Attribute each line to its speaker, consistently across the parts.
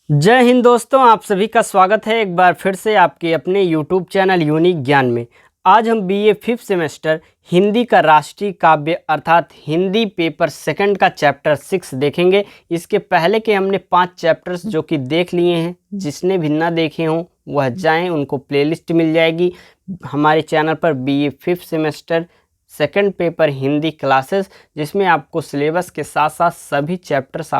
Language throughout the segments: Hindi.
Speaker 1: जय हिंद दोस्तों, आप सभी का स्वागत है एक बार फिर से आपके अपने YouTube चैनल यूनिक ज्ञान में। आज हम बीए 5th सेमेस्टर हिंदी का राष्ट्रीय काव्य अर्थात हिंदी पेपर सेकंड का चैप्टर 6 देखेंगे। इसके पहले के हमने 5 चैप्टर्स जो कि देख लिए हैं, जिसने भी ना देखे हों वह जाएं, उनको प्लेलिस्ट मिल जाएगी हमारे चैनल पर। BA 5th semester second paper Hindi classes, जिसमें आपको सिलेबस के साथ साथ सभी चैप्टर्स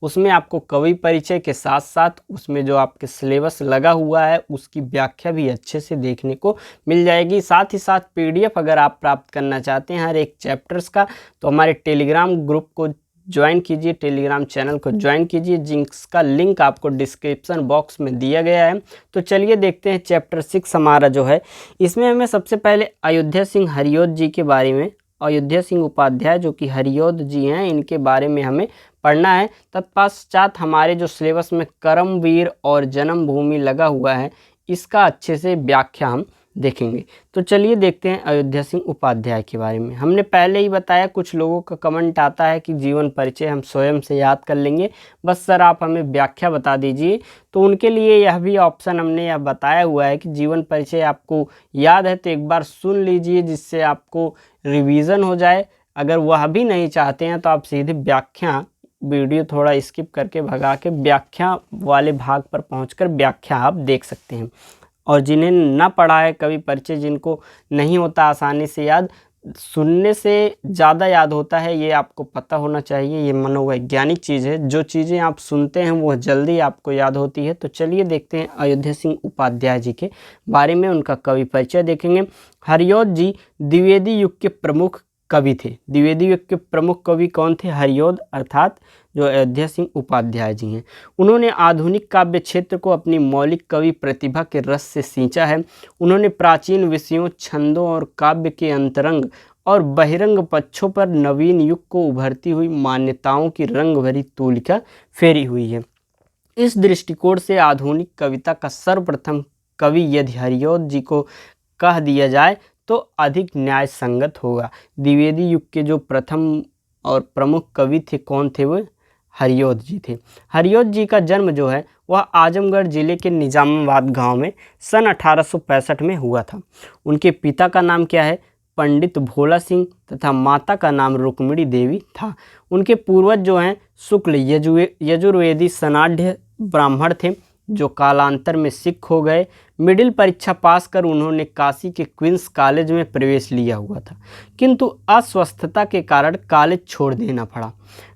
Speaker 1: उसमें आपको कवि परिचय के साथ साथ उसमें जो आपके सिलेबस लगा हुआ है उसकी व्याख्या भी अच्छे से देखने को मिल जाएगी। साथ ही साथ पीडीएफ अगर आप प्राप्त करना चाहते हैं हर एक चैप्टर्स का, तो हमारे टेलीग्राम ग्रुप को ज्वाइन कीजिए, टेलीग्राम चैनल को ज्वाइन कीजिए, जिसका लिंक आपको डिस्क्रिप्शन बॉक्स में दिया गया है। तो चलिए देखते हैं चैप्टर 6 हमारा जो है। इसमें हमें सबसे पहले अयोध्या सिंह हरिऔध जी के बारे में, अयोध्या सिंह उपाध्याय जो कि हरिऔध जी हैं, इनके बारे में हमें पढ़ना है। तत्पश्चात हमारे जो सिलेबस में कर्मवीर और जन्मभूमि लगा हुआ है, इसका अच्छे से व्याख्या हम देखेंगे। तो चलिए देखते हैं अयोध्या सिंह उपाध्याय के बारे में। हमने पहले ही बताया, कुछ लोगों का कमेंट आता है कि जीवन परिचय हम स्वयं से याद कर लेंगे, बस सर आप हमें व्याख्या बता दीजिए। तो उनके लिए यह भी ऑप्शन हमने यह बताया हुआ है कि जीवन परिचय आपको याद है तो एक बार सुन लीजिए, जिससे आपको रिवीजन हो जाए। अगर वह भी नहीं चाहते हैं तो आप सीधे व्याख्या वीडियो थोड़ा स्किप करके भगा के व्याख्या वाले भाग पर पहुंचकर व्याख्या आप देख सकते हैं। और जिन्हें ना पढ़ा है कवि परिचय, जिनको नहीं होता आसानी से याद, सुनने से ज़्यादा याद होता है, ये आपको पता होना चाहिए। ये मनोवैज्ञानिक चीज़ है, जो चीज़ें आप सुनते हैं वो जल्दी आपको याद होती है। तो चलिए देखते हैं अयोध्या सिंह उपाध्याय जी के बारे में, उनका कवि परिचय देखेंगे। हरिऔध जी द्विवेदी युग के प्रमुख कवि थे। द्विवेदी युग के प्रमुख कवि कौन थे? हरिऔध अर्थात जो अयोध्या सिंह उपाध्याय जी हैं। उन्होंने आधुनिक काव्य क्षेत्र को अपनी मौलिक कवि प्रतिभा के रस से सींचा है। उन्होंने प्राचीन विषयों, छंदों और काव्य के अंतरंग और बहिरंग पक्षों पर नवीन युग को उभरती हुई मान्यताओं की रंग भरी तूलिका फेरी हुई है। इस दृष्टिकोण से आधुनिक कविता का सर्वप्रथम कवि यदि हरिऔध जी को कह दिया जाए तो अधिक न्याय संगत होगा। द्विवेदी युग के जो प्रथम और प्रमुख कवि थे, कौन थे? वो हरिऔध जी थे। हरिऔध जी का जन्म जो है वह आजमगढ़ जिले के निजामाबाद गांव में सन 1865 में हुआ था। उनके पिता का नाम क्या है? पंडित भोला सिंह, तथा माता का नाम रुक्मिणी देवी था। उनके पूर्वज जो हैं शुक्ल यजुर्वेदी सनाढ़ ब्राह्मण थे, जो कालांतर में सिख हो गए। मिडिल परीक्षा पास कर उन्होंने काशी के क्वींस कॉलेज में प्रवेश लिया हुआ था, किंतु अस्वस्थता के कारण कॉलेज छोड़ देना पड़ा।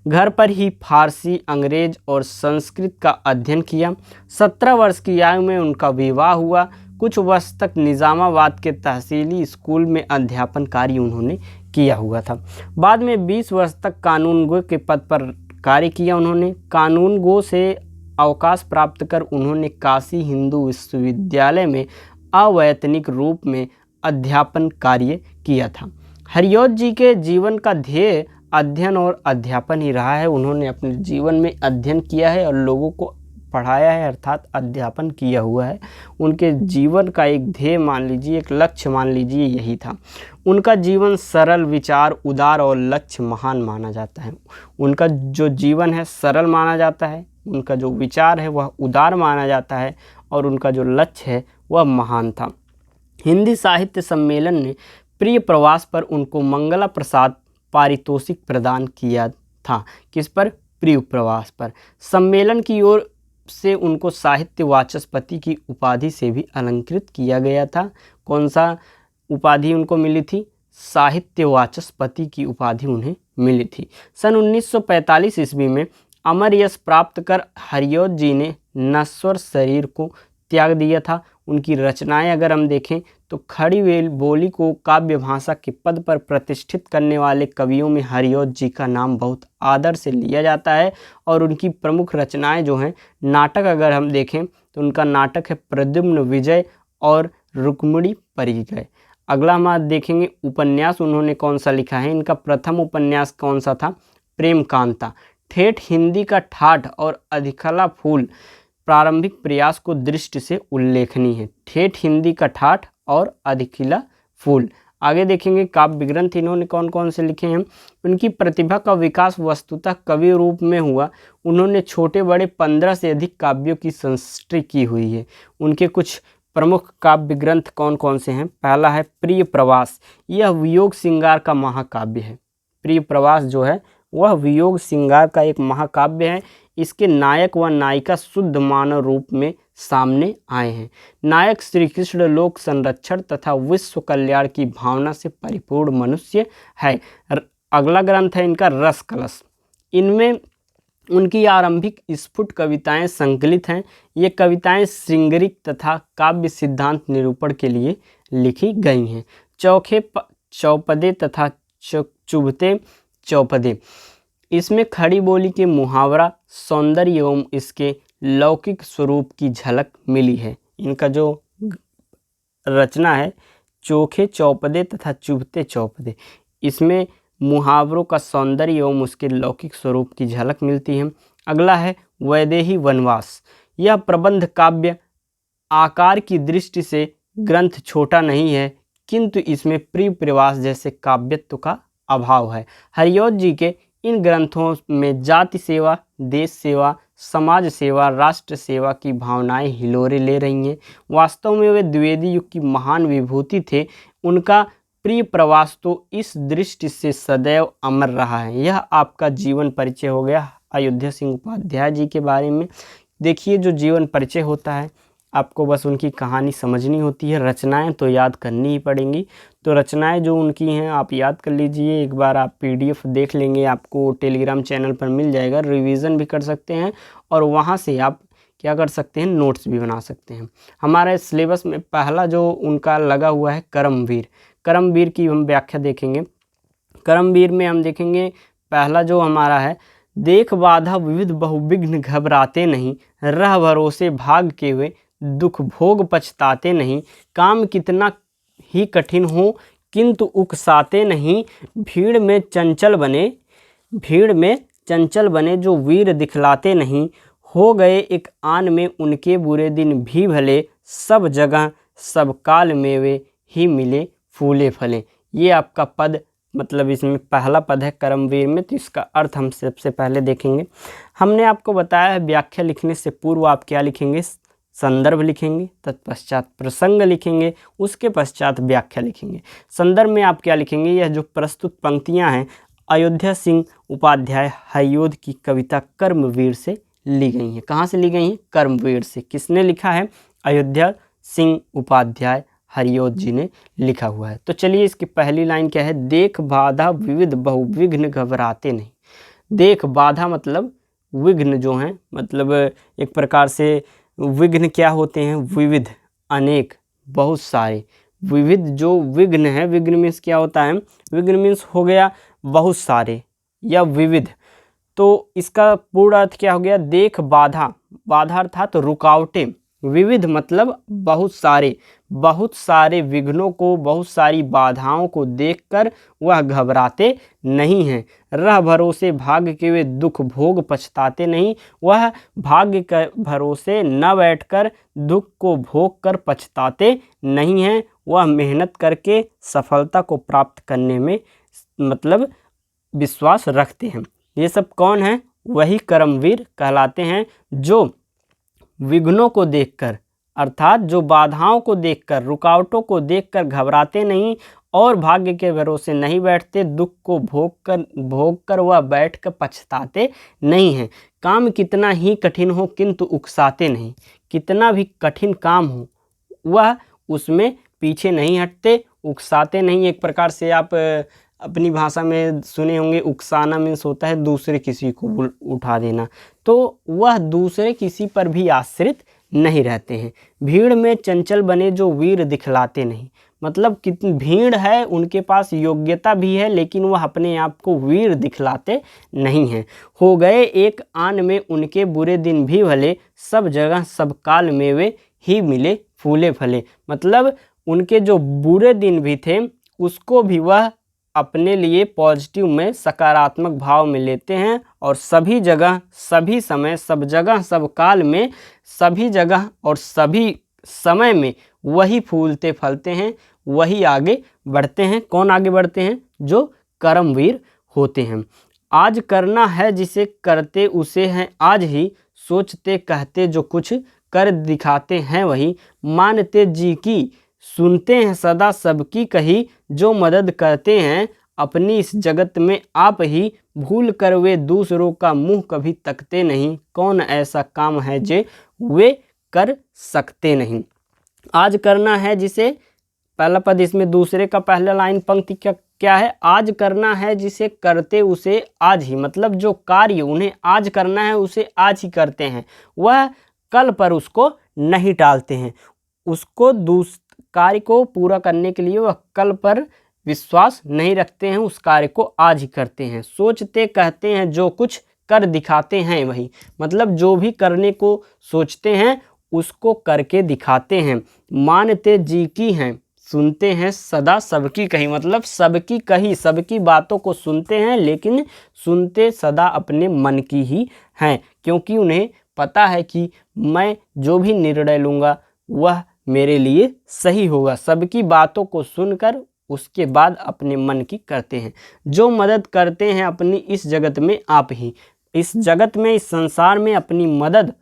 Speaker 1: घर पर ही फारसी, अंग्रेज और संस्कृत का अध्ययन किया। 17 वर्ष की आयु में उनका विवाह हुआ। कुछ वर्ष तक निजामाबाद के तहसीली स्कूल में अध्यापन कार्य उन्होंने किया हुआ था। बाद में 20 वर्ष तक कानूनगो के पद पर कार्य किया। उन्होंने कानूनगो से अवकाश प्राप्त कर उन्होंने काशी हिंदू विश्वविद्यालय में अवैतनिक रूप में अध्यापन कार्य किया था। हरिऔध जी के जीवन का ध्येय अध्ययन और अध्यापन ही रहा है। उन्होंने अपने जीवन में अध्ययन किया है और लोगों को पढ़ाया है, अर्थात अध्यापन किया हुआ है। उनके जीवन का एक ध्येय मान लीजिए, एक लक्ष्य मान लीजिए, यही था। उनका जीवन सरल, विचार उदार और लक्ष्य महान माना जाता है। उनका जो जीवन है सरल माना जाता है, उनका जो विचार है वह उदार माना जाता है, और उनका जो लक्ष्य है वह महान था। हिंदी साहित्य सम्मेलन ने प्रिय प्रवास पर उनको मंगला प्रसाद पारितोषिक प्रदान किया था। किस पर? प्रिय प्रवास पर। सम्मेलन की ओर से उनको साहित्य वाचस्पति की उपाधि से भी अलंकृत किया गया था। कौन सा उपाधि उनको मिली थी? साहित्य वाचस्पति की उपाधि उन्हें मिली थी। सन 1945 ईस्वी में अमर यश प्राप्त कर हरिऔध जी ने नश्वर शरीर को त्याग दिया था। उनकी रचनाएं अगर हम देखें तो खड़ी बोली को काव्य भाषा के पद पर प्रतिष्ठित करने वाले कवियों में हरिऔध जी का नाम बहुत आदर से लिया जाता है। और उनकी प्रमुख रचनाएं जो हैं, नाटक अगर हम देखें तो उनका नाटक है प्रद्युम्न विजय और रुक्मिणी परिचय। अगला हम देखेंगे उपन्यास उन्होंने कौन सा लिखा है। इनका प्रथम उपन्यास कौन सा था? प्रेम कांता। ठेठ हिंदी का ठाठ और अधिकला फूल प्रारंभिक प्रयास को दृष्टि से उल्लेखनीय है। ठेठ हिंदी का ठाठ और अधिकला फूल। आगे देखेंगे काव्य ग्रंथ इन्होंने कौन कौन से लिखे हैं। उनकी प्रतिभा का विकास वस्तुतः कवि रूप में हुआ। उन्होंने छोटे बड़े 15 से अधिक काव्यों की सृष्टि की हुई है। उनके कुछ प्रमुख काव्य ग्रंथ कौन कौन से हैं। पहला है प्रिय प्रवास, यह वियोग श्रृंगार का महाकाव्य है। प्रिय प्रवास जो है वह वियोग श्रृंगार का एक महाकाव्य है। इसके नायक व नायिका शुद्ध मानव रूप में सामने आए हैं। नायक श्री कृष्ण लोक संरक्षण तथा विश्व कल्याण की भावना से परिपूर्ण मनुष्य है। अगला ग्रंथ है इनका रस कलश। इनमें उनकी आरंभिक स्फुट कविताएं संकलित हैं। ये कविताएं श्रृंगारिक तथा काव्य सिद्धांत निरूपण के लिए लिखी गई हैं। चौखे चौपदे तथा चुभते चौपदे, इसमें खड़ी बोली के मुहावरा, सौंदर्य एवं इसके लौकिक स्वरूप की झलक मिली है। इनका जो रचना है चोखे चौपदे तथा चुभते चौपदे, इसमें मुहावरों का सौंदर्य एवं उसके लौकिक स्वरूप की झलक मिलती है। अगला है वैदेही वनवास। यह प्रबंध काव्य आकार की दृष्टि से ग्रंथ छोटा नहीं है, किंतु इसमें प्रिय प्रवास जैसे काव्यत्व का अभाव है। हरिऔध जी के इन ग्रंथों में जाति सेवा, देश सेवा, समाज सेवा, राष्ट्र सेवा की भावनाएं हिलोरे ले रही हैं। वास्तव में वे द्विवेदी युग की महान विभूति थे। उनका प्रिय प्रवास तो इस दृष्टि से सदैव अमर रहा है। यह आपका जीवन परिचय हो गया अयोध्या सिंह उपाध्याय जी के बारे में। देखिए जो जीवन परिचय होता है आपको बस उनकी कहानी समझनी होती है, रचनाएं तो याद करनी ही पड़ेंगी। तो रचनाएं जो उनकी हैं आप याद कर लीजिए, एक बार आप PDF देख लेंगे, आपको टेलीग्राम चैनल पर मिल जाएगा, रिवीजन भी कर सकते हैं और वहां से आप क्या कर सकते हैं, नोट्स भी बना सकते हैं। हमारे सिलेबस में पहला जो उनका लगा हुआ है करमवीर। करमवीर की हम व्याख्या देखेंगे। करमवीर में हम देखेंगे पहला जो हमारा है, देख बाधा विविध बहुविघ्न घबराते नहीं, रह भरोसे भाग के हुए दुख भोग पछताते नहीं, काम कितना ही कठिन हो किंतु उकसाते नहीं, भीड़ में चंचल बने जो वीर दिखलाते नहीं, हो गए एक आन में उनके बुरे दिन भी भले, सब जगह सब काल में वे ही मिले फूले फले। ये आपका पद मतलब इसमें पहला पद है करमवीर में, तो इसका अर्थ हम सबसे पहले देखेंगे। हमने आपको बताया है व्याख्या लिखने से पूर्व आप क्या लिखेंगे, संदर्भ लिखेंगे, तत्पश्चात प्रसंग लिखेंगे, उसके पश्चात व्याख्या लिखेंगे। संदर्भ में आप क्या लिखेंगे, यह जो प्रस्तुत पंक्तियां हैं अयोध्या सिंह उपाध्याय हरिऔध की कविता कर्मवीर से ली गई हैं। कहाँ से ली गई हैं, कर्मवीर से। किसने लिखा है, अयोध्या सिंह उपाध्याय हरिऔध जी ने लिखा हुआ है। तो चलिए इसकी पहली लाइन क्या है, देख बाधा विविध बहुविघ्न घबराते नहीं। देख बाधा मतलब विघ्न जो हैं, मतलब एक प्रकार से विघ्न क्या होते हैं, विविध, अनेक, बहुत सारे। विविध जो विघ्न है, विघ्न मीन्स क्या होता है, विघ्न मीन्स हो गया बहुत सारे या विविध। तो इसका पूर्ण अर्थ क्या हो गया, देख बाधा, बाधा अर्थात रुकावटें, विविध मतलब बहुत सारे विघ्नों को, बहुत सारी बाधाओं को देखकर वह घबराते नहीं हैं। रह भरोसे भाग्य के वे दुख भोग पछताते नहीं, वह भाग्य के भरोसे न बैठकर दुख को भोग कर पछताते नहीं हैं। वह मेहनत करके सफलता को प्राप्त करने में मतलब विश्वास रखते हैं। ये सब कौन है, वही कर्मवीर कहलाते हैं, जो विघ्नों को देखकर अर्थात जो बाधाओं को देखकर, रुकावटों को देखकर घबराते नहीं और भाग्य के भरोसे नहीं बैठते, दुख को भोग कर वह बैठ कर पछताते नहीं हैं। काम कितना ही कठिन हो किंतु उकसाते नहीं, कितना भी कठिन काम हो वह उसमें पीछे नहीं हटते, उकसाते नहीं। एक प्रकार से आप अपनी भाषा में सुने होंगे, उकसाना मीन्स होता है दूसरे किसी को उठा देना, तो वह दूसरे किसी पर भी आश्रित नहीं रहते हैं। भीड़ में चंचल बने जो वीर दिखलाते नहीं, मतलब कितनी भीड़ है, उनके पास योग्यता भी है लेकिन वह अपने आप को वीर दिखलाते नहीं हैं। हो गए एक आन में उनके बुरे दिन भी भले, सब जगह सब काल में वे ही मिले फूले फले, मतलब उनके जो बुरे दिन भी थे उसको भी वह अपने लिए पॉजिटिव में, सकारात्मक भाव में लेते हैं और सभी जगह सभी समय सब जगह सब काल में, सभी जगह और सभी समय में वही फूलते फलते हैं, वही आगे बढ़ते हैं। कौन आगे बढ़ते हैं? जो कर्मवीर होते हैं। आज करना है जिसे करते उसे हैं आज ही, सोचते कहते जो कुछ कर दिखाते हैं वही, मानते जी की सुनते हैं सदा सबकी कही, जो मदद करते हैं अपनी इस जगत में आप ही, भूल कर वे दूसरों का मुंह कभी तकते नहीं, कौन ऐसा काम है जे वे कर सकते नहीं। आज करना है जिसे, पहला पद इसमें दूसरे का पहला लाइन पंक्ति क्या है? आज करना है जिसे करते उसे आज ही, मतलब जो कार्य उन्हें आज करना है उसे आज ही करते हैं, वह कल पर उसको नहीं टालते हैं। उसको कार्य को पूरा करने के लिए वह कल पर विश्वास नहीं रखते हैं, उस कार्य को आज ही करते हैं। सोचते कहते हैं जो कुछ कर दिखाते हैं वही, मतलब जो भी करने को सोचते हैं उसको करके दिखाते हैं। मानते जी की हैं, सुनते हैं सदा सबकी कही, मतलब सबकी कही, सबकी बातों को सुनते हैं, लेकिन सुनते सदा अपने मन की ही हैं, क्योंकि उन्हें पता है कि मैं जो भी निर्णय लूँगा वह मेरे लिए सही होगा। सबकी बातों को सुनकर उसके बाद अपने मन की करते हैं। जो मदद करते हैं अपनी इस जगत में आप ही, इस जगत में, इस संसार में अपनी मदद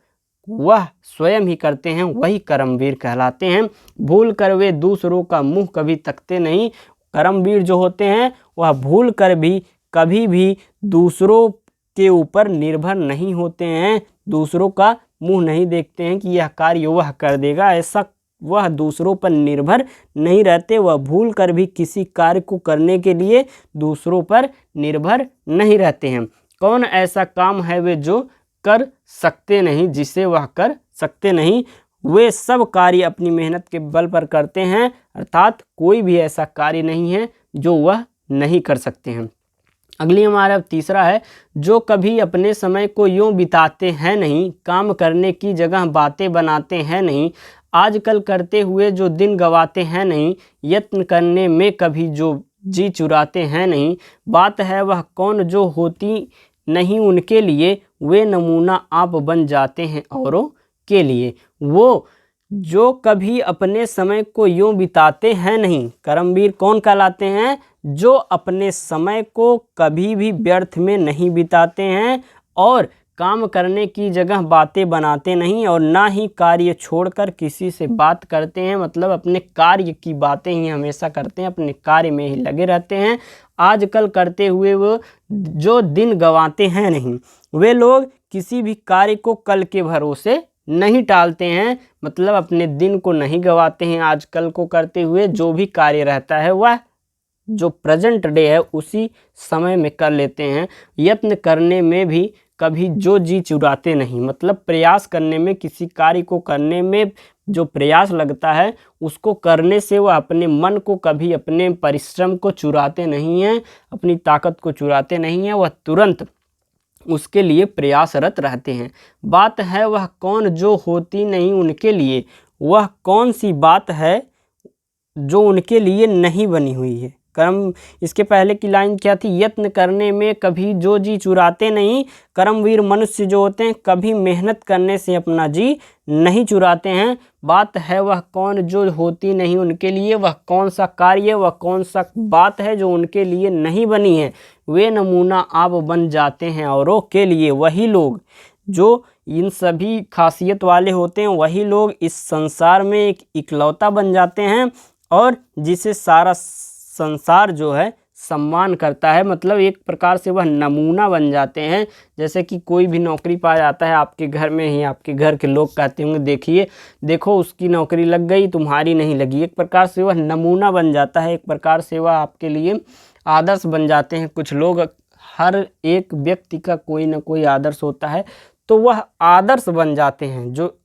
Speaker 1: वह स्वयं ही करते हैं, वही कर्मवीर कहलाते हैं। भूल कर वे दूसरों का मुंह कभी तकते नहीं। कर्मवीर जो होते हैं वह भूल कर भी कभी भी दूसरों के ऊपर निर्भर नहीं होते हैं, दूसरों का मुंह नहीं देखते हैं कि यह कार्य वह कर देगा, ऐसा वह दूसरों पर निर्भर नहीं रहते। वह भूल कर भी किसी कार्य को करने के लिए दूसरों पर निर्भर नहीं रहते हैं। कौन ऐसा काम है वे जो कर सकते नहीं, जिसे वह कर सकते नहीं। वे सब कार्य अपनी मेहनत के बल पर करते हैं, अर्थात कोई भी ऐसा कार्य नहीं है जो वह नहीं कर सकते हैं। अगली हमारा तीसरा है, जो कभी अपने समय को यूं बिताते हैं नहीं, काम करने की जगह बातें बनाते हैं नहीं, आजकल करते हुए जो दिन गवाते हैं नहीं, यत्न करने में कभी जो जी चुराते हैं नहीं। बात है वह कौन जो होती नहीं उनके लिए, वे नमूना आप बन जाते हैं औरों के लिए। वो जो कभी अपने समय को यूं बिताते हैं नहीं, कर्मवीर कौन कहलाते हैं? जो अपने समय को कभी भी व्यर्थ में नहीं बिताते हैं और काम करने की जगह बातें बनाते नहीं, और ना ही कार्य छोड़कर किसी से बात करते हैं, मतलब अपने कार्य की बातें ही हमेशा करते हैं, अपने कार्य में ही लगे रहते हैं। आजकल करते हुए वो जो दिन गंवाते हैं नहीं, वे लोग किसी भी कार्य को कल के भरोसे नहीं टालते हैं, मतलब अपने दिन को नहीं गंवाते हैं। आजकल को करते हुए जो भी कार्य रहता है वह जो प्रेजेंट डे है उसी समय में कर लेते हैं। यत्न करने में भी कभी जो जी चुराते नहीं, मतलब प्रयास करने में, किसी कार्य को करने में जो प्रयास लगता है उसको करने से वह अपने मन को कभी, अपने परिश्रम को चुराते नहीं हैं, अपनी ताकत को चुराते नहीं हैं, वह तुरंत उसके लिए प्रयासरत रहते हैं। बात है वह कौन जो होती नहीं उनके लिए, वह कौन सी बात है जो उनके लिए नहीं बनी हुई है। कर्म, इसके पहले की लाइन क्या थी? यत्न करने में कभी जो जी चुराते नहीं। कर्मवीर मनुष्य जो होते हैं कभी मेहनत करने से अपना जी नहीं चुराते हैं। बात है वह कौन जो होती नहीं उनके लिए, वह कौन सा कार्य, वह कौन सा बात है जो उनके लिए नहीं बनी है। वे नमूना आप बन जाते हैं औरों के लिए। वही लोग जो इन सभी खासियत वाले होते हैं, वही लोग इस संसार में एक इकलौता बन जाते हैं और जिसे सारा संसार जो है सम्मान करता है, मतलब एक प्रकार से वह नमूना बन जाते हैं। जैसे कि कोई भी नौकरी पा जाता है आपके घर में ही, आपके घर के लोग कहते होंगे देखो उसकी नौकरी लग गई, तुम्हारी नहीं लगी। एक प्रकार से वह नमूना बन जाता है, एक प्रकार से वह आपके लिए आदर्श बन जाते हैं। कुछ लोग, हर एक व्यक्ति का कोई ना कोई आदर्श होता है, तो वह आदर्श बन जाते हैं। जो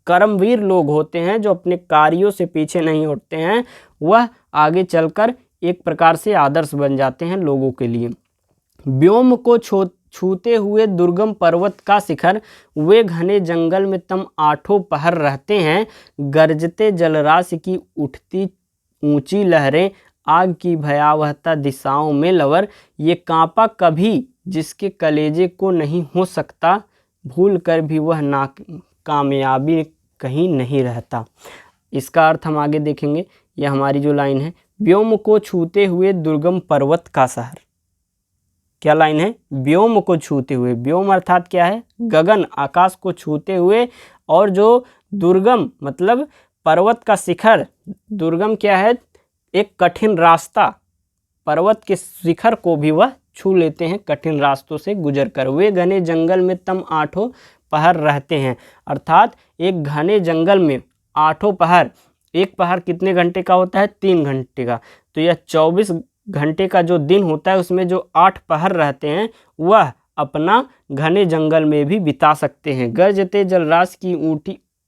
Speaker 1: कर्मवीर लोग होते हैं, जो अपने कार्यों से पीछे नहीं हटते हैं, वह आगे चलकर एक प्रकार से आदर्श बन जाते हैं लोगों के लिए। व्योम को छूते हुए दुर्गम पर्वत का शिखर, वे घने जंगल में तम आठों पहर रहते हैं। गरजते जलराशि की उठती ऊंची लहरें, आग की भयावहता दिशाओं में लवर, ये कांपा कभी जिसके कलेजे को नहीं हो सकता, भूल कर भी वह कामयाबी कहीं नहीं रहता। इसका अर्थ हम आगे देखेंगे। यह हमारी जो लाइन है, व्योम को छूते हुए दुर्गम पर्वत का शहर। क्या लाइन है? व्योम को छूते हुए, व्योम अर्थात क्या है? गगन, आकाश को छूते हुए, और जो दुर्गम मतलब पर्वत का शिखर, दुर्गम क्या है? एक कठिन रास्ता, पर्वत के शिखर को भी वह छू लेते हैं कठिन रास्तों से गुजर कर। वे घने जंगल में तम आठों पहर रहते हैं, अर्थात एक घने जंगल में आठों पहर, एक पहर कितने घंटे का होता है? 3 घंटे का। तो यह 24 घंटे का जो दिन होता है उसमें जो 8 पहर रहते हैं वह अपना घने जंगल में भी बिता सकते हैं। गरजते जलराशि की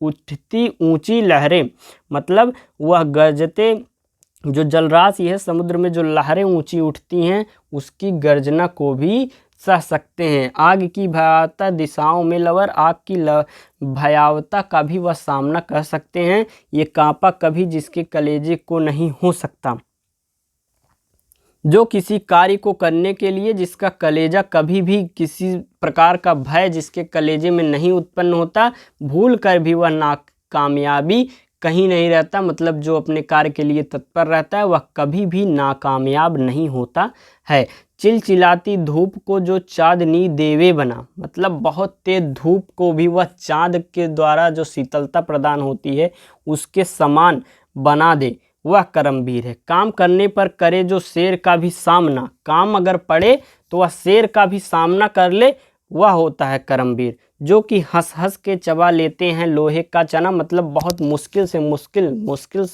Speaker 1: उठती ऊंची लहरें, मतलब वह गरजते जो जलराशि है, समुद्र में जो लहरें ऊंची उठती हैं उसकी गर्जना को भी सह सकते हैं। आग की भयावता दिशाओं में लवर, आग की भयावता का भी वह सामना कर सकते हैं। ये कांपा कभी जिसके कलेजे को नहीं हो सकता, जो किसी कार्य को करने के लिए जिसका कलेजा कभी भी किसी प्रकार का भय जिसके कलेजे में नहीं उत्पन्न होता, भूल कर भी वह नाकामयाबी कहीं नहीं रहता, मतलब जो अपने कार्य के लिए तत्पर रहता है वह कभी भी नाकामयाब नहीं होता है। चिलचिलाती धूप को जो चांदनी देवे बना, मतलब बहुत तेज धूप को भी वह चांद के द्वारा जो शीतलता प्रदान होती है उसके समान बना दे, वह कर्मवीर है। काम करने पर करे जो शेर का भी सामना, काम अगर पड़े तो वह शेर का भी सामना कर ले, वह होता है कर्मवीर। जो कि हंस हंस के चबा लेते हैं लोहे का चना, मतलब बहुत मुश्किल से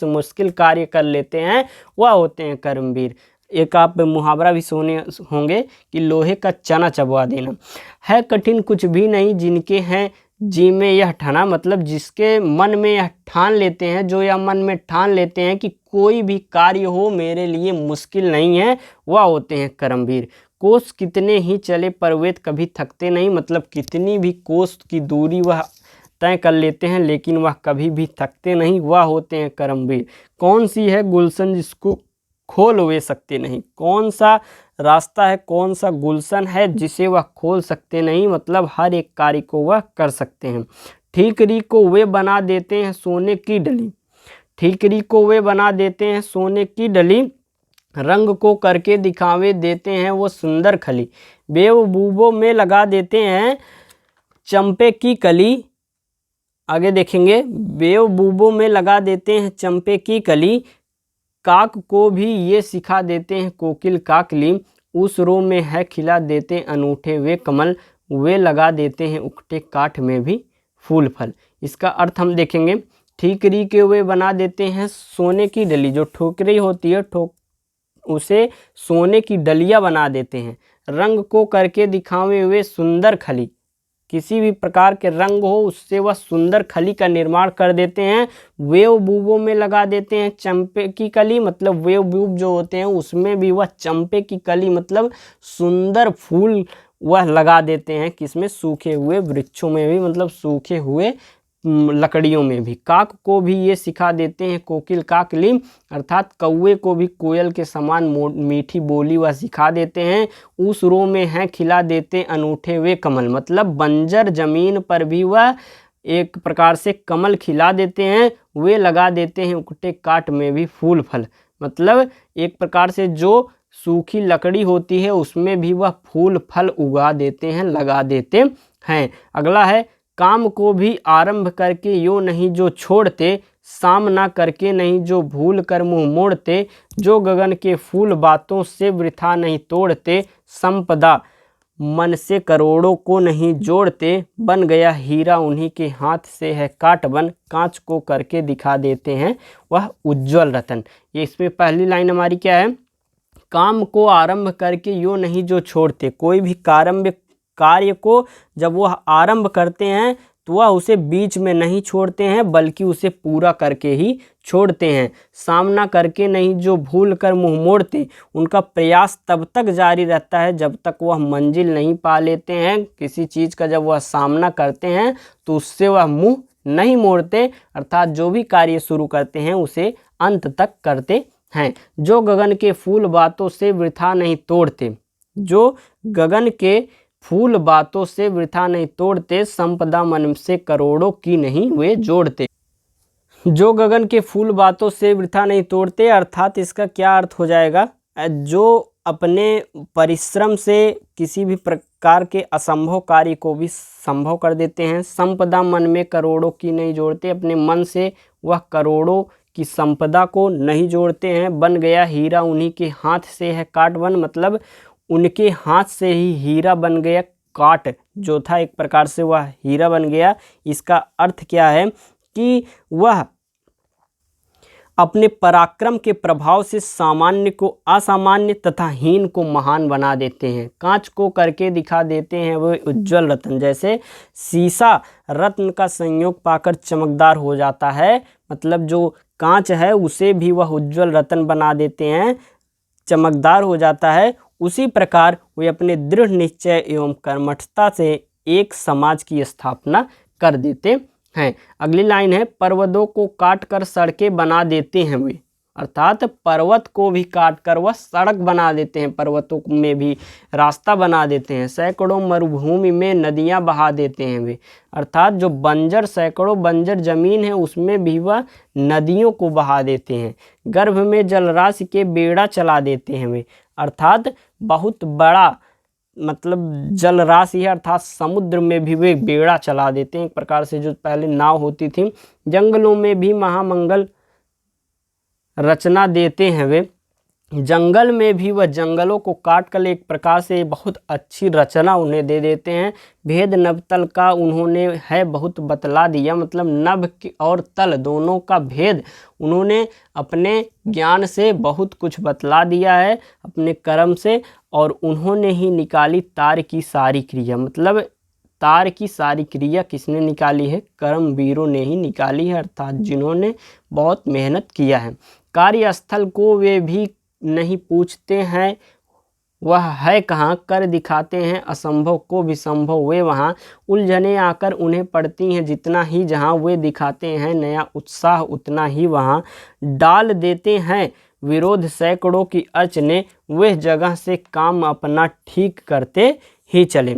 Speaker 1: मुश्किल कार्य कर लेते हैं, वह होते हैं कर्मवीर। एक आप मुहावरा भी सुने होंगे कि लोहे का चना चबवा देना। है कठिन कुछ भी नहीं जिनके हैं जी में यह ठाना, मतलब जिसके मन में यह ठान लेते हैं, जो यह मन में ठान लेते हैं कि कोई भी कार्य हो मेरे लिए मुश्किल नहीं है, वह होते हैं कर्मवीर। कोस कितने ही चले पर वे कभी थकते नहीं, मतलब कितनी भी कोस की दूरी वह तय कर लेते हैं लेकिन वह कभी भी थकते नहीं, वह होते हैं कर्मवीर। कौन सी है गुलशन जिसको खोल वे सकते नहीं, कौन सा रास्ता है, कौन सा गुलशन है जिसे वह खोल सकते नहीं, मतलब हर एक कार्य को वह कर सकते हैं। ठीकरी को वे बना देते हैं सोने की डली, ठीकरी को वे बना देते हैं सोने की डली, रंग को करके दिखावे देते हैं वो सुंदर खली, बेवबूबों में लगा देते हैं चंपे की कली। आगे देखेंगे, बेवबूबों में लगा देते हैं चंपे की कली, काक को भी ये सिखा देते हैं कोकिल काकली, उस रो में है खिला देते अनूठे वे कमल, वे लगा देते हैं उकटे काठ में भी फूल फल। इसका अर्थ हम देखेंगे, ठीकरी के वे बना देते हैं सोने की डली, जो ठोकरी होती है उसे सोने की डलिया बना देते हैं, रंग को करके दिखावे हुए सुंदर खली, किसी भी प्रकार के रंग हो उससे वह सुंदर खली का निर्माण कर देते हैं। वेवबूबों में लगा देते हैं चंपे की कली, मतलब वेवबूब जो होते हैं उसमें भी वह चंपे की कली मतलब सुंदर फूल वह लगा देते हैं, किसमें? सूखे हुए वृक्षों में भी, मतलब सूखे हुए लकड़ियों में भी। काक को भी ये सिखा देते हैं कोकिल काकली, अर्थात कौवे को भी कोयल के समान मीठी बोली वह सिखा देते हैं। उस रो में है खिला देते अनूठे वे कमल, मतलब बंजर जमीन पर भी वह एक प्रकार से कमल खिला देते हैं। वे लगा देते हैं उकटे काट में भी फूल फल, मतलब एक प्रकार से जो सूखी लकड़ी होती है उसमें भी वह फूल फल उगा देते हैं, लगा देते हैं। अगला है, काम को भी आरंभ करके यो नहीं जो छोड़ते, सामना करके नहीं जो भूल कर मुंह मोड़ते, जो गगन के फूल बातों से वृथा नहीं तोड़ते, संपदा मन से करोड़ों को नहीं जोड़ते, बन गया हीरा उन्हीं के हाथ से है काट बन, कांच को करके दिखा देते हैं वह उज्जवल रतन। ये इसमें पहली लाइन हमारी क्या है? काम को आरंभ करके यो नहीं जो छोड़ते, कोई भी कार्य को जब वह आरंभ करते हैं तो वह उसे बीच में नहीं छोड़ते हैं बल्कि उसे पूरा करके ही छोड़ते हैं। सामना करके नहीं जो भूल कर मुंह मोड़ते, उनका प्रयास तब तक जारी रहता है जब तक वह मंजिल नहीं पा लेते हैं। किसी चीज़ का जब वह सामना करते हैं तो उससे वह मुंह नहीं मोड़ते, अर्थात जो भी कार्य शुरू करते हैं उसे अंत तक करते हैं। जो गगन के फूल बातों से वृथा नहीं तोड़ते, जो गगन के फूल बातों से वृथा नहीं तोड़ते, संपदा मन से करोड़ों की नहीं वे जोड़ते। जो गगन के फूल बातों से वृथा नहीं तोड़ते, अर्थात इसका क्या अर्थ हो जाएगा, जो अपने परिश्रम से किसी भी प्रकार के असंभव कार्य को भी संभव कर देते हैं। संपदा मन में करोड़ों की नहीं जोड़ते, अपने मन से वह करोड़ों की संपदा को नहीं जोड़ते हैं। बन गया हीरा उन्हीं के हाथ से है काट बन, मतलब उनके हाथ से ही हीरा बन गया, काट जो था एक प्रकार से वह हीरा बन गया। इसका अर्थ क्या है कि वह अपने पराक्रम के प्रभाव से सामान्य को असामान्य तथा हीन को महान बना देते हैं। कांच को करके दिखा देते हैं वो उज्जवल रत्न, जैसे शीशा रत्न का संयोग पाकर चमकदार हो जाता है, मतलब जो कांच है उसे भी वह उज्जवल रत्न बना देते हैं, चमकदार हो जाता है। उसी प्रकार वे अपने दृढ़ निश्चय एवं कर्मठता से एक समाज की स्थापना कर देते हैं। अगली लाइन है, पर्वतों को काट कर सड़कें बना देते हैं वे, अर्थात पर्वत को भी काट कर वह सड़क बना देते हैं, पर्वतों में भी रास्ता बना देते हैं। सैकड़ों मरुभूमि में नदियां बहा देते हैं वे, अर्थात जो बंजर सैकड़ों बंजर जमीन है उसमें भी वह नदियों को बहा देते हैं। गर्भ में जलराशि के बेड़ा चला देते हैं वे, अर्थात बहुत बड़ा मतलब जल राशि है, अर्थात समुद्र में भी वे बेड़ा चला देते हैं, एक प्रकार से जो पहले नाव होती थी। जंगलों में भी महामंगल रचना देते हैं वे, जंगल में भी वह जंगलों को काट कर एक प्रकार से बहुत अच्छी रचना उन्हें दे देते हैं। भेद नभतल का उन्होंने है बहुत बतला दिया, मतलब नभ और तल दोनों का भेद उन्होंने अपने ज्ञान से बहुत कुछ बतला दिया है, अपने कर्म से, और उन्होंने ही निकाली तार की सारी क्रिया, मतलब तार की सारी क्रिया किसने निकाली है, कर्मवीरों ने ही निकाली है, अर्थात जिन्होंने बहुत मेहनत किया है। कार्यस्थल को वे भी नहीं पूछते हैं वह है कहाँ, कर दिखाते हैं असंभव को भी संभव वे वहाँ। उलझने आकर उन्हें पड़ती हैं जितना ही जहाँ, वे दिखाते हैं नया उत्साह उतना ही वहाँ। डाल देते हैं विरोध सैकड़ों की अड़चने, वे जगह से काम अपना ठीक करते ही चले।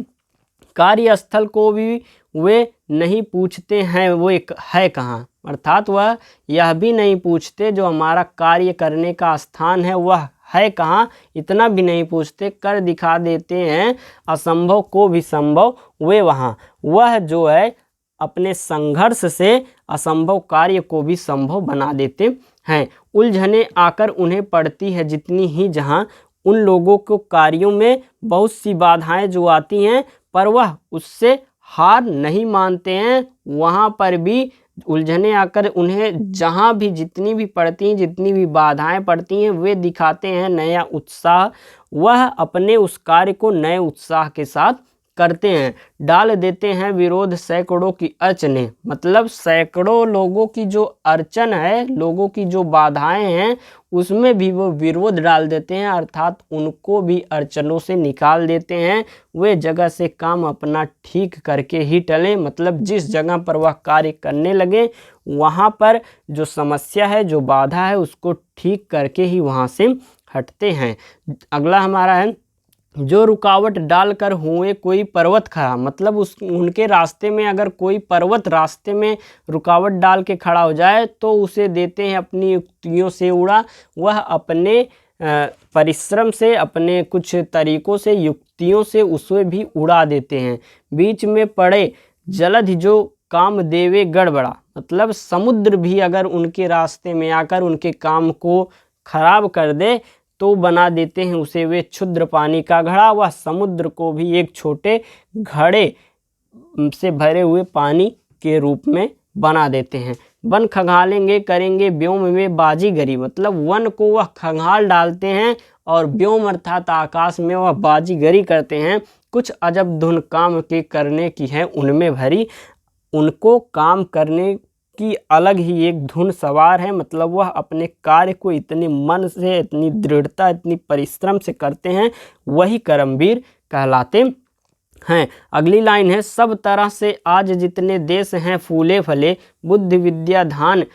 Speaker 1: कार्यस्थल को भी वे नहीं पूछते हैं वो एक है कहाँ, अर्थात वह यह भी नहीं पूछते जो हमारा कार्य करने का स्थान है वह है कहाँ, इतना भी नहीं पूछते, कर दिखा देते हैं असंभव को भी संभव वे वहाँ। वह जो है अपने संघर्ष से असंभव कार्य को भी संभव बना देते हैं। उलझने आकर उन्हें पड़ती है जितनी ही जहाँ, उन लोगों को कार्यों में बहुत सी बाधाएं जो आती हैं पर वह उससे हार नहीं मानते हैं। वहाँ पर भी उलझने आकर उन्हें जहाँ भी जितनी भी पड़ती हैं, जितनी भी बाधाएं पड़ती हैं, वे दिखाते हैं नया उत्साह, वह अपने उस कार्य को नए उत्साह के साथ करते हैं। डाल देते हैं विरोध सैकड़ों की अड़चने, मतलब सैकड़ों लोगों की जो अड़चन है, लोगों की जो बाधाएं हैं उसमें भी वो विरोध डाल देते हैं, अर्थात उनको भी अड़चनों से निकाल देते हैं। वे जगह से काम अपना ठीक करके ही टलें, मतलब जिस जगह पर वह कार्य करने लगे वहाँ पर जो समस्या है, जो बाधा है, उसको ठीक करके ही वहाँ से हटते हैं। अगला हमारा है, जो रुकावट डालकर हुए कोई पर्वत खड़ा, मतलब उनके रास्ते में अगर कोई पर्वत रास्ते में रुकावट डाल के खड़ा हो जाए तो उसे देते हैं अपनी युक्तियों से उड़ा। वह अपने परिश्रम से, अपने कुछ तरीकों से, युक्तियों से उसे भी उड़ा देते हैं। बीच में पड़े जलधि जो काम देवे गड़बड़ा, मतलब समुद्र भी अगर उनके रास्ते में आकर उनके काम को खराब कर दे तो बना देते हैं उसे वे क्षुद्र पानी का घड़ा। वह समुद्र को भी एक छोटे घड़े से भरे हुए पानी के रूप में बना देते हैं। वन खंगालेंगे करेंगे व्योम में बाजीगरी, मतलब वन को वह खंगाल डालते हैं और व्योम अर्थात आकाश में वह बाजीगरी करते हैं। कुछ अजब धुन काम के करने की है उनमें भरी, उनको काम करने की अलग ही एक धुन सवार है, मतलब वह अपने कार्य को इतने मन से, इतनी दृढ़ता, इतनी परिश्रम से करते हैं, वही कर्मवीर कहलाते हैं। अगली लाइन है, सब तरह से आज जितने देश हैं फूले फले, बुद्धि विद्या धान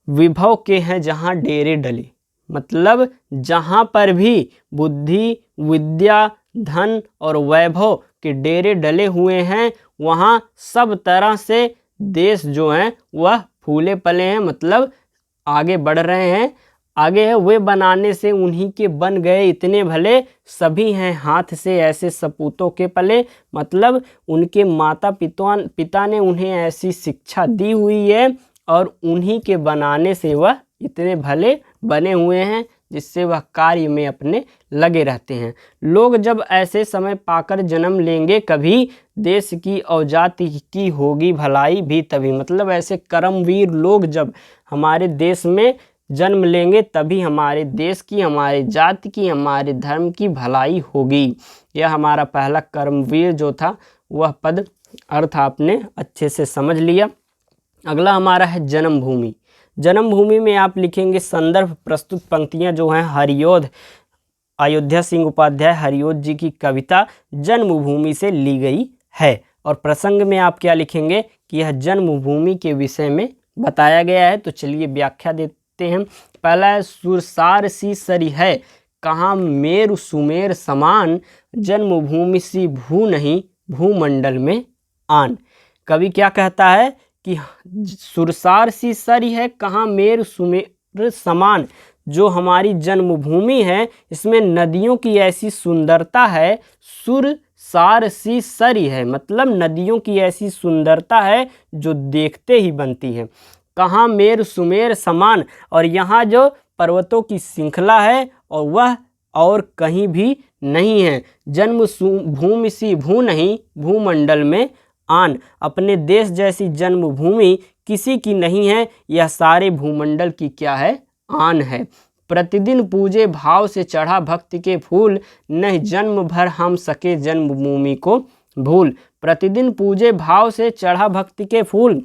Speaker 1: विभव के हैं जहाँ डेरे डले, मतलब जहाँ पर भी बुद्धि विद्या धन और वैभव के डेरे डले हुए हैं वहाँ सब तरह से देश जो हैं वह फूले पले हैं, मतलब आगे बढ़ रहे हैं, आगे है। वे बनाने से उन्हीं के बन गए इतने भले, सभी हैं हाथ से ऐसे सपूतों के पले, मतलब उनके माता पिता ने उन्हें ऐसी शिक्षा दी हुई है और उन्हीं के बनाने से वह इतने भले बने हुए हैं जिससे वह कार्य में अपने लगे रहते हैं। लोग जब ऐसे समय पाकर जन्म लेंगे कभी, देश की और जाति की होगी भलाई भी तभी, मतलब ऐसे कर्मवीर लोग जब हमारे देश में जन्म लेंगे तभी हमारे देश की, हमारे जाति की, हमारे धर्म की भलाई होगी। यह हमारा पहला कर्मवीर जो था वह पद अर्थ आपने अच्छे से समझ लिया। अगला हमारा है जन्मभूमि। जन्मभूमि में आप लिखेंगे संदर्भ प्रस्तुत पंक्तियां जो हैं हरियोध अयोध्या सिंह उपाध्याय हरियोध जी की कविता जन्मभूमि से ली गई है। और प्रसंग में आप क्या लिखेंगे कि यह जन्मभूमि के विषय में बताया गया है। तो चलिए व्याख्या देते हैं। पहला है सुरसार सी सरी है, कहाँ मेरु सुमेर समान, जन्मभूमि सी भू नहीं भूमंडल में आन। कवि क्या कहता है कि सुरसार सी सरी है, कहाँ मेरु सुमेर समान, जो हमारी जन्मभूमि है इसमें नदियों की ऐसी सुंदरता है। सुरसार सी सरी है मतलब नदियों की ऐसी सुंदरता है जो देखते ही बनती है। कहाँ मेरु सुमेर समान, और यहाँ जो पर्वतों की श्रृंखला है और वह और कहीं भी नहीं है। जन्म भूमि सी भू नहीं भूमंडल में आन, अपने देश जैसी जन्मभूमि किसी की नहीं है, यह सारे भूमंडल की क्या है, आन है। प्रतिदिन पूजे भाव से चढ़ा भक्ति के फूल, नहीं जन्म भर हम सके जन्मभूमि को भूल। प्रतिदिन पूजे भाव से चढ़ा भक्ति के फूल,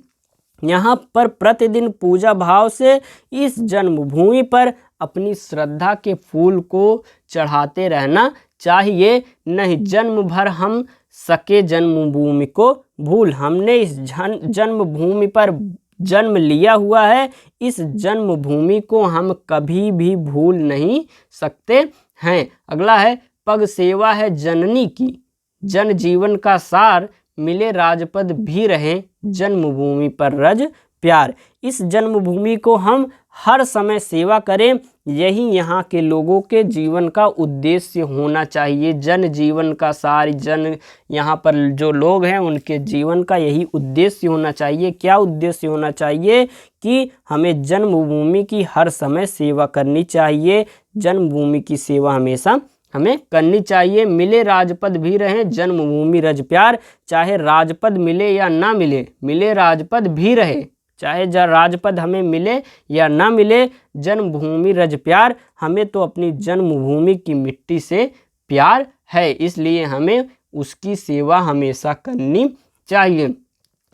Speaker 1: यहाँ पर प्रतिदिन पूजा भाव से इस जन्मभूमि पर अपनी श्रद्धा के फूल को चढ़ाते रहना चाहिए। नहीं जन्म भर हम सके जन्मभूमि को भूल, हमने इस जन्मभूमि पर जन्म लिया हुआ है, इस जन्मभूमि को हम कभी भी भूल नहीं सकते हैं। अगला है पग सेवा है जननी की, जन जीवन का सार, मिले राजपद भी रहे जन्मभूमि पर रज प्यार। इस जन्मभूमि को हम हर समय सेवा करें, यही यहाँ के लोगों के जीवन का उद्देश्य होना चाहिए। जन जीवन का सार, जन यहाँ पर जो लोग हैं उनके जीवन का यही उद्देश्य होना चाहिए। क्या उद्देश्य होना चाहिए कि हमें जन्मभूमि की हर समय सेवा करनी चाहिए, जन्मभूमि की सेवा हमेशा हमें करनी चाहिए। मिले राजपद भी रहे जन्मभूमि रज प्यार, चाहे राजपद मिले या ना मिले, मिले राजपद भी रहे, चाहे राजपद हमें मिले या ना मिले, जन्मभूमि रज प्यार, हमें तो अपनी जन्मभूमि की मिट्टी से प्यार है, इसलिए हमें उसकी सेवा हमेशा करनी चाहिए।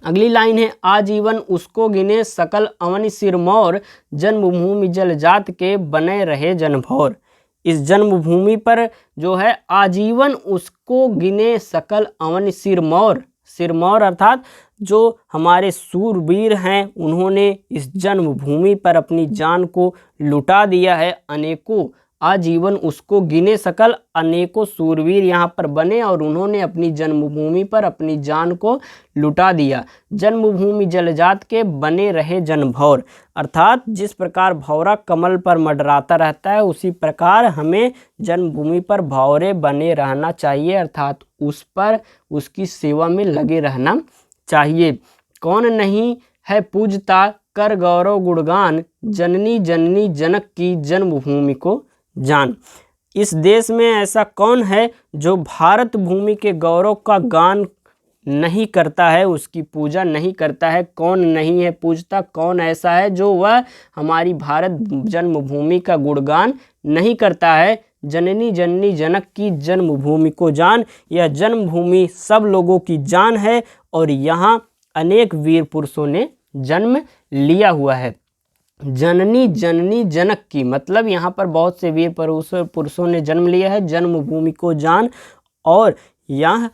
Speaker 1: अगली लाइन है आजीवन उसको गिने सकल अवन सिरमौर, जन्मभूमि जलजात के बने रहे जनभौर। इस जन्मभूमि पर जो है आजीवन उसको गिने सकल अवन सिरमौर, सिरमौर अर्थात जो हमारे सूरवीर हैं उन्होंने इस जन्मभूमि पर अपनी जान को लुटा दिया है। अनेकों आजीवन उसको गिने सकल, अनेकों सूरवीर यहाँ पर बने और उन्होंने अपनी जन्मभूमि पर अपनी जान को लुटा दिया। जन्मभूमि जलजात के बने रहे जनभौर, अर्थात जिस प्रकार भौरा कमल पर मंडराता रहता है उसी प्रकार हमें जन्मभूमि पर भौरे बने रहना चाहिए, अर्थात उस पर उसकी सेवा में लगे रहना चाहिए। कौन नहीं है पूजता कर गौरव गुणगान, जननी जननी जनक की जन्मभूमि को जान। इस देश में ऐसा कौन है जो भारत भूमि के गौरव का गान नहीं करता है, उसकी पूजा नहीं करता है। कौन नहीं है पूजता, कौन ऐसा है जो वह हमारी भारत जन्मभूमि का गुणगान नहीं करता है। जननी जननी जनक की जन्मभूमि को जान, यह जन्मभूमि सब लोगों की जान है और यहाँ अनेक वीर पुरुषों ने जन्म लिया हुआ है। जननी जननी जनक की मतलब यहाँ पर बहुत से वीर पुरुषों ने जन्म लिया है। जन्मभूमि को जान, और यह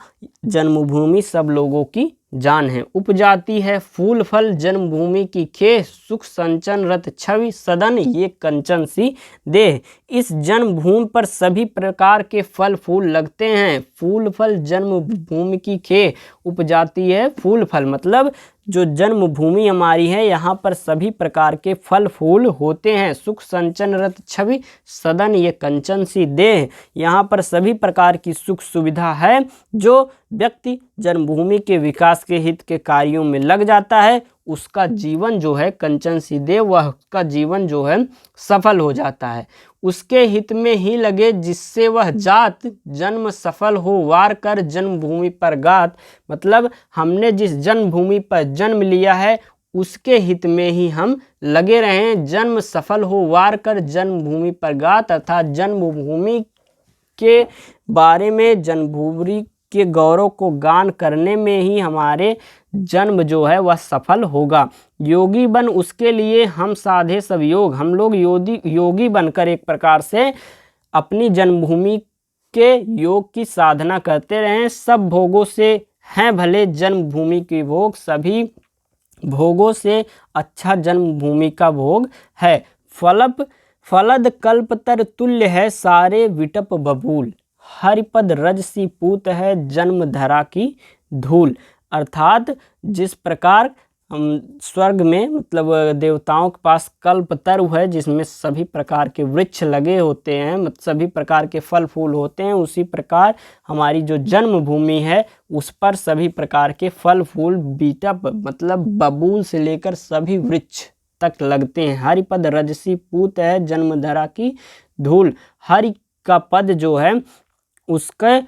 Speaker 1: जन्मभूमि सब लोगों की जान है। उपजाती है फूल फल जन्मभूमि की खेह, सुख संचन रत छवि सदन ये कंचन सी देह। इस जन्मभूमि पर सभी प्रकार के फल फूल लगते हैं। फूल फल जन्मभूमि की खे उपजाती है। फूल फल मतलब जो जन्मभूमि हमारी है, यहाँ पर सभी प्रकार के फल फूल होते हैं। सुख संचन रत छवि सदन ये कंचन सी देह, यहाँ पर सभी प्रकार की सुख सुविधा है। जो व्यक्ति जन्मभूमि के विकास के हित के कार्यों में लग जाता है, उसका जीवन जो है कंचन सी देह, वह उसका जीवन जो है सफल हो जाता है। उसके हित में ही लगे जिससे वह जात, जन्म सफल हो वार कर जन्मभूमि पर गात। मतलब हमने जिस जन्मभूमि पर जन्म लिया है, उसके हित में ही हम लगे रहें। जन्म सफल हो वार कर जन्मभूमि पर गात, अर्थात जन्मभूमि के बारे में, जन्मभूमि के गौरव को गान करने में ही हमारे जन्म जो है वह सफल होगा। योगी बन उसके लिए हम साधे सब योग। हम लोग योगी बनकर एक प्रकार से अपनी जन्मभूमि के योग की साधना करते रहें। सब भोगों से हैं भले जन्मभूमि के भोग, सभी भोगों से अच्छा जन्मभूमि का भोग है। फलद कल्पतर तुल्य है सारे विटप बबूल, हरिपद रजसी पूत है जन्म धरा की धूल। अर्थात जिस प्रकार स्वर्ग में मतलब देवताओं के पास कल्पतरु है, जिसमें सभी प्रकार के वृक्ष लगे होते हैं, मतलब सभी प्रकार के फल फूल होते हैं, उसी प्रकार हमारी जो जन्मभूमि है उस पर सभी प्रकार के फल फूल बीटप मतलब बबूल से लेकर सभी वृक्ष तक लगते हैं। हरिपद रजसी पूत है जन्म धरा की धूल। हरि का पद जो है उसके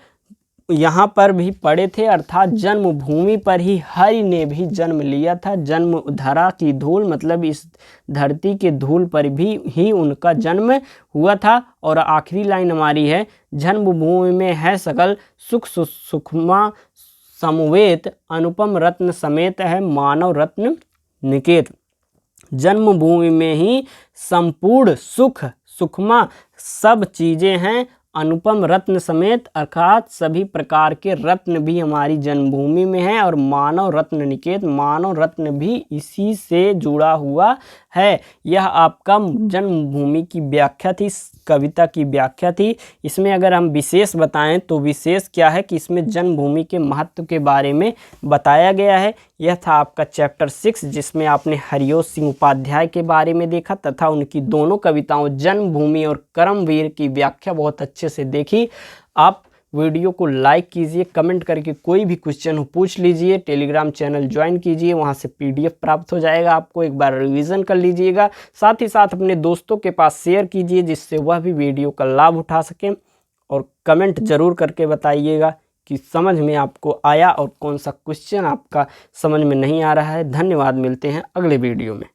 Speaker 1: यहाँ पर भी पड़े थे, अर्थात जन्मभूमि पर ही हरि ने भी जन्म लिया था। जन्म धरा की धूल मतलब इस धरती के धूल पर भी ही उनका जन्म हुआ था। और आखिरी लाइन हमारी है, जन्मभूमि में है सकल सुख सुखमा समवेत, अनुपम रत्न समेत है मानव रत्न निकेत। जन्मभूमि में ही संपूर्ण सुख सुखमा सब चीज़ें हैं, अनुपम रत्न समेत अर्थात सभी प्रकार के रत्न भी हमारी जन्मभूमि में हैं। और मानव रत्न निकेत, मानव रत्न भी इसी से जुड़ा हुआ है। यह आपका जन्मभूमि की व्याख्या थी, कविता की व्याख्या थी। इसमें अगर हम विशेष बताएं तो विशेष क्या है कि इसमें जन्मभूमि के महत्व के बारे में बताया गया है। यह था आपका चैप्टर 6, जिसमें आपने हरिओ सिंह उपाध्याय के बारे में देखा तथा उनकी दोनों कविताओं जन्मभूमि और कर्मवीर की व्याख्या बहुत अच्छे से देखी। आप वीडियो को लाइक कीजिए, कमेंट करके कोई भी क्वेश्चन हो पूछ लीजिए, टेलीग्राम चैनल ज्वाइन कीजिए, वहां से PDF प्राप्त हो जाएगा आपको, एक बार रिवीजन कर लीजिएगा। साथ ही साथ अपने दोस्तों के पास शेयर कीजिए जिससे वह भी वीडियो का लाभ उठा सकें। और कमेंट जरूर करके बताइएगा कि समझ में आपको आया और कौन सा क्वेश्चन आपका समझ में नहीं आ रहा है। धन्यवाद, मिलते हैं अगले वीडियो में।